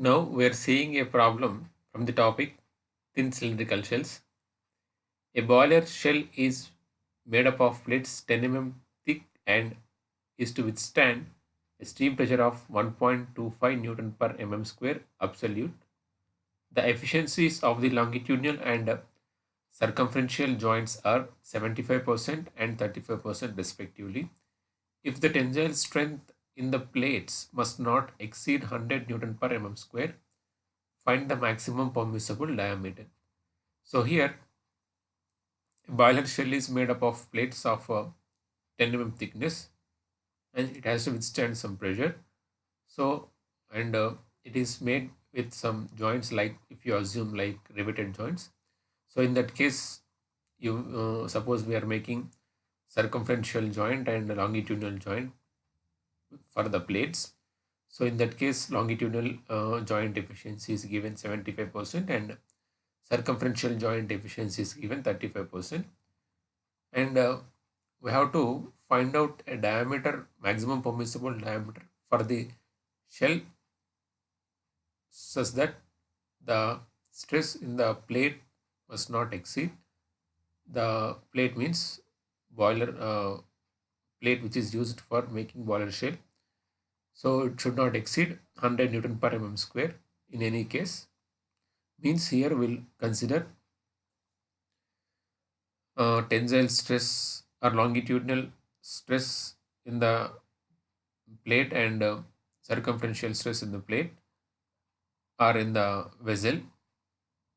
Now we are seeing a problem from the topic thin cylindrical shells. A boiler shell is made up of plates 10 mm thick and is to withstand a steam pressure of 1.25 Newton per mm square absolute. The efficiencies of the longitudinal and circumferential joints are 75% and 35% respectively. If the tensile strength in the plates must not exceed 100 Newton per mm square, find the maximum permissible diameter. So here, a boiler shell is made up of plates of 10 mm thickness, and it has to withstand some pressure. So, and it is made with some joints, like if you assume like riveted joints. So in that case, you suppose we are making circumferential joint and longitudinal joint for the plates. So in that case, longitudinal joint efficiency is given 75% and circumferential joint efficiency is given 35%. And we have to find out a diameter, maximum permissible diameter for the shell, such that the stress in the plate must not exceed. The plate means boiler plate which is used for making boiler shell. So it should not exceed 100 Newton per mm square in any case. Means here we'll consider tensile stress or longitudinal stress in the plate and circumferential stress in the plate or in the vessel.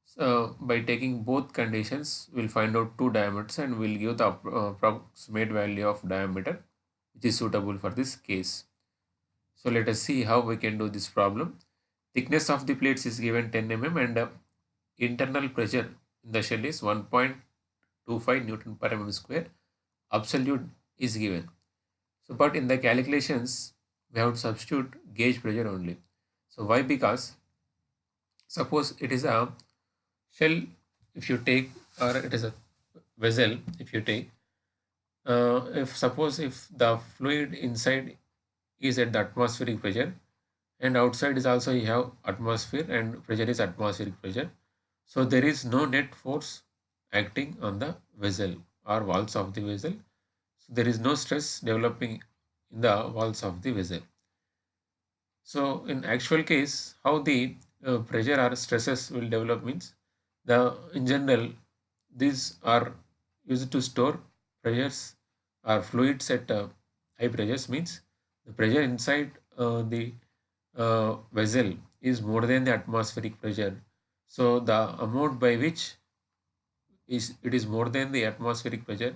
So by taking both conditions, we'll find out two diameters and we'll give the approximate value of diameter which is suitable for this case. So let us see how we can do this problem. Thickness of the plates is given 10 mm and internal pressure in the shell is 1.25 Newton per mm square. Absolute is given. So but in the calculations, we have to substitute gauge pressure only. So why? Because suppose it is a shell, if you take, or it is a vessel, if you take, if suppose if the fluid inside is at the atmospheric pressure and outside is also you have atmosphere and pressure is atmospheric pressure, so there is no net force acting on the vessel or walls of the vessel. So there is no stress developing in the walls of the vessel. So in actual case, how the pressure or stresses will develop means, the in general these are used to store pressures or fluids at high pressures, means the pressure inside the vessel is more than the atmospheric pressure. So the amount by which is it is more than the atmospheric pressure,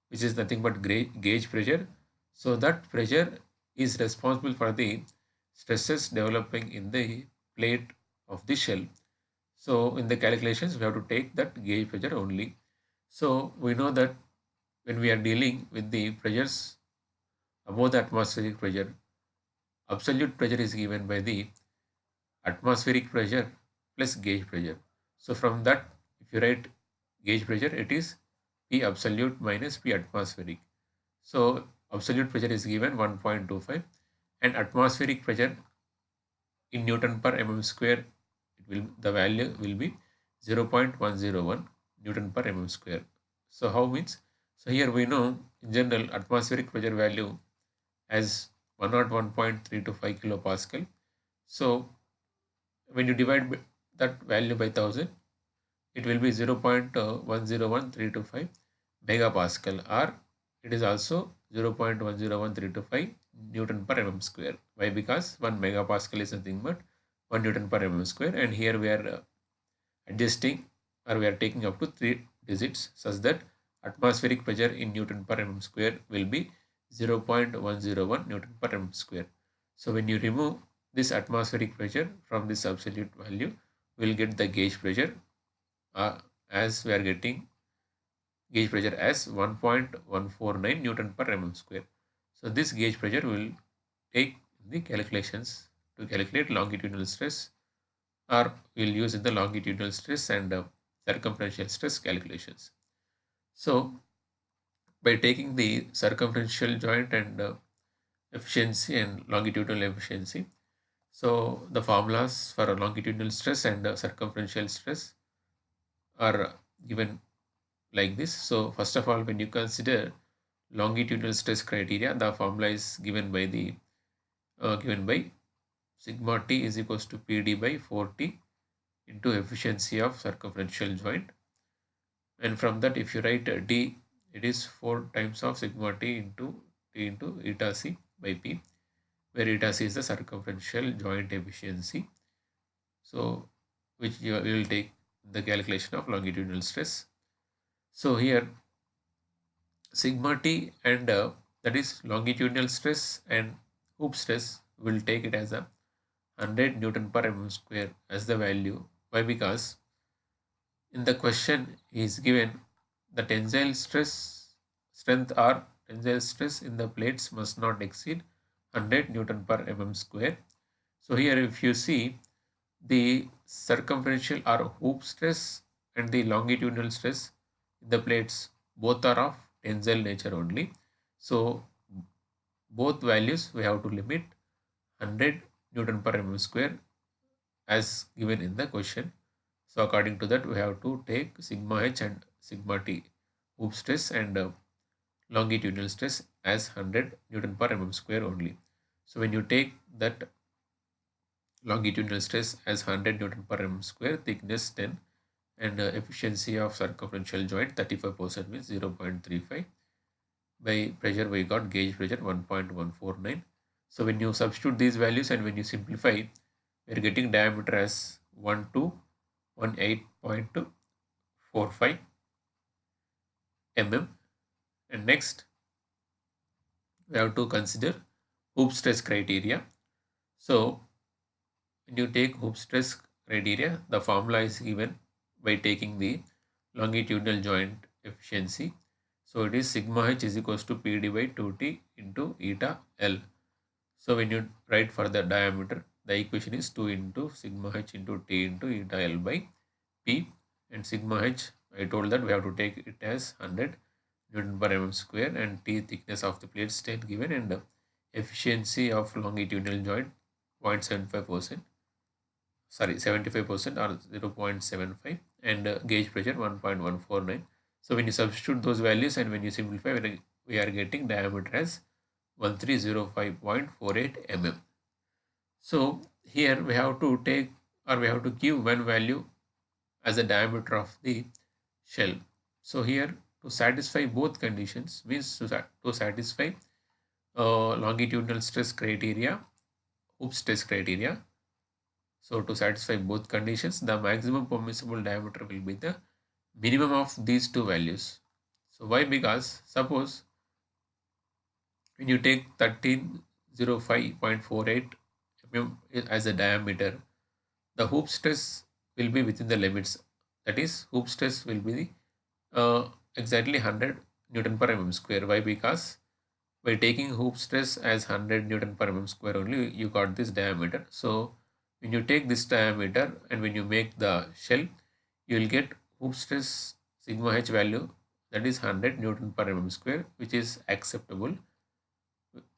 which is nothing but gauge pressure. So that pressure is responsible for the stresses developing in the plate of the shell. So in the calculations, we have to take that gauge pressure only. So we know that when we are dealing with the pressures above the atmospheric pressure, absolute pressure is given by the atmospheric pressure plus gauge pressure. So from that, if you write gauge pressure, it is P absolute minus P atmospheric. So absolute pressure is given 1.25 and atmospheric pressure in Newton per mm square, it will the value will be 0.101 Newton per mm square. So how means? So here we know in general atmospheric pressure value as 101.325 kilopascal. So when you divide that value by 1000, it will be 0.101325 megapascal, or it is also 0.101325 Newton per mm square. Why? Because 1 megapascal is nothing but 1 Newton per mm square, and here we are adjusting, or we are taking up to 3 digits, such that atmospheric pressure in Newton per mm square will be 0.101 Newton per mm square. So when you remove this atmospheric pressure from this absolute value, we will get the gauge pressure, as we are getting gauge pressure as 1.149 Newton per mm square. So this gauge pressure will take the calculations to calculate longitudinal stress, or we'll use in the longitudinal stress and circumferential stress calculations. So by taking the circumferential joint and efficiency and longitudinal efficiency, So the formulas for a longitudinal stress and circumferential stress are given like this. So first of all, when you consider longitudinal stress criteria, the formula is given by sigma t is equals to PD by 4t into efficiency of circumferential joint. And from that, if you write d, it is 4 times of sigma t into eta c by p, where eta c is the circumferential joint efficiency. So which you will take the calculation of longitudinal stress. So here sigma t and that is longitudinal stress and hoop stress, will take it as a 100 Newton per mm square as the value. Why? Because in the question is given the tensile strength or tensile stress in the plates must not exceed 100 Newton per mm square. So here if you see the circumferential or hoop stress and the longitudinal stress in the plates, both are of tensile nature only. So both values we have to limit 100 Newton per mm square as given in the question. So according to that, we have to take sigma h and sigma t, hoop stress and longitudinal stress, as 100 Newton per mm square only. So when you take that longitudinal stress as 100 Newton per mm square, thickness 10, and efficiency of circumferential joint 35% means 0.35. By pressure we got gauge pressure 1.149. So when you substitute these values and when you simplify, we are getting diameter as 1218.45 mm. And next we have to consider hoop stress criteria. So when you take hoop stress criteria, the formula is given by taking the longitudinal joint efficiency. So it is sigma h is equals to PD by 2t into eta L. So when you write for the diameter, the equation is 2 into sigma h into t into eta L by p, and sigma h, I told that we have to take it as 100 Newton per mm square, and t thickness of the plate 10 given, and efficiency of longitudinal joint 0.75%, sorry 75% or 0.75, and gauge pressure 1.149. So when you substitute those values and when you simplify, we are getting diameter as 1305.48 mm. So here we have to take, or we have to give one value as the diameter of the shell. So here to satisfy both conditions, means to satisfy longitudinal stress criteria, hoop stress criteria. So to satisfy both conditions, the maximum permissible diameter will be the minimum of these two values. So why? Because suppose when you take 1305.48 mm as a diameter, the hoop stress will be within the limits. That is, hoop stress will be exactly 100 Newton per mm square. Why? Because by taking hoop stress as 100 Newton per mm square only, you got this diameter. So when you take this diameter and when you make the shell, you will get hoop stress sigma h value, that is 100 Newton per mm square, which is acceptable.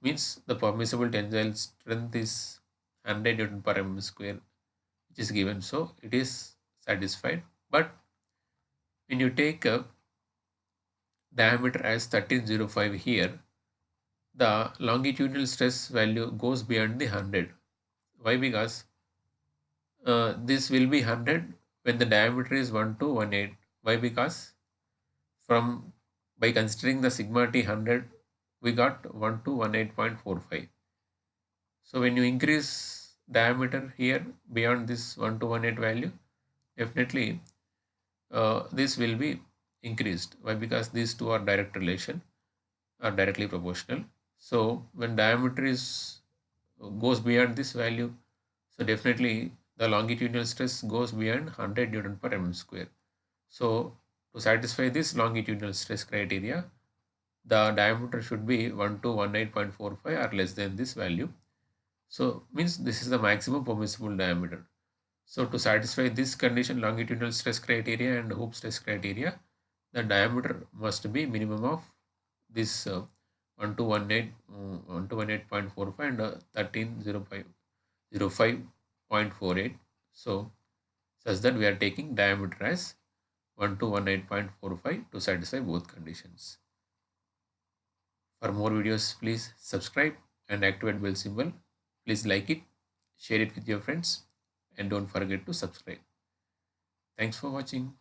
Means the permissible tensile strength is 100 Newton per mm square, which is given. So it is satisfied. But when you take a diameter as 1305 here, the longitudinal stress value goes beyond the 100. Why? Because this will be 100 when the diameter is 1218. Why? Because from by considering the sigma t 100, we got 1218.45. So when you increase diameter here beyond this 1218 value, definitely this will be increased. Why? Because these two are direct relation, are directly proportional. So when diameter is goes beyond this value, so definitely the longitudinal stress goes beyond 100 Newton per mm square. So to satisfy this longitudinal stress criteria, the diameter should be 1218.45 or less than this value. So means this is the maximum permissible diameter. So to satisfy this condition, longitudinal stress criteria and hoop stress criteria, the diameter must be minimum of this 1218.45 and 1305 05.48. So such that we are taking diameter as 1 to 18.45 to satisfy both conditions. For more videos, please subscribe and activate bell symbol. Please like it, share it with your friends, and don't forget to subscribe. Thanks for watching.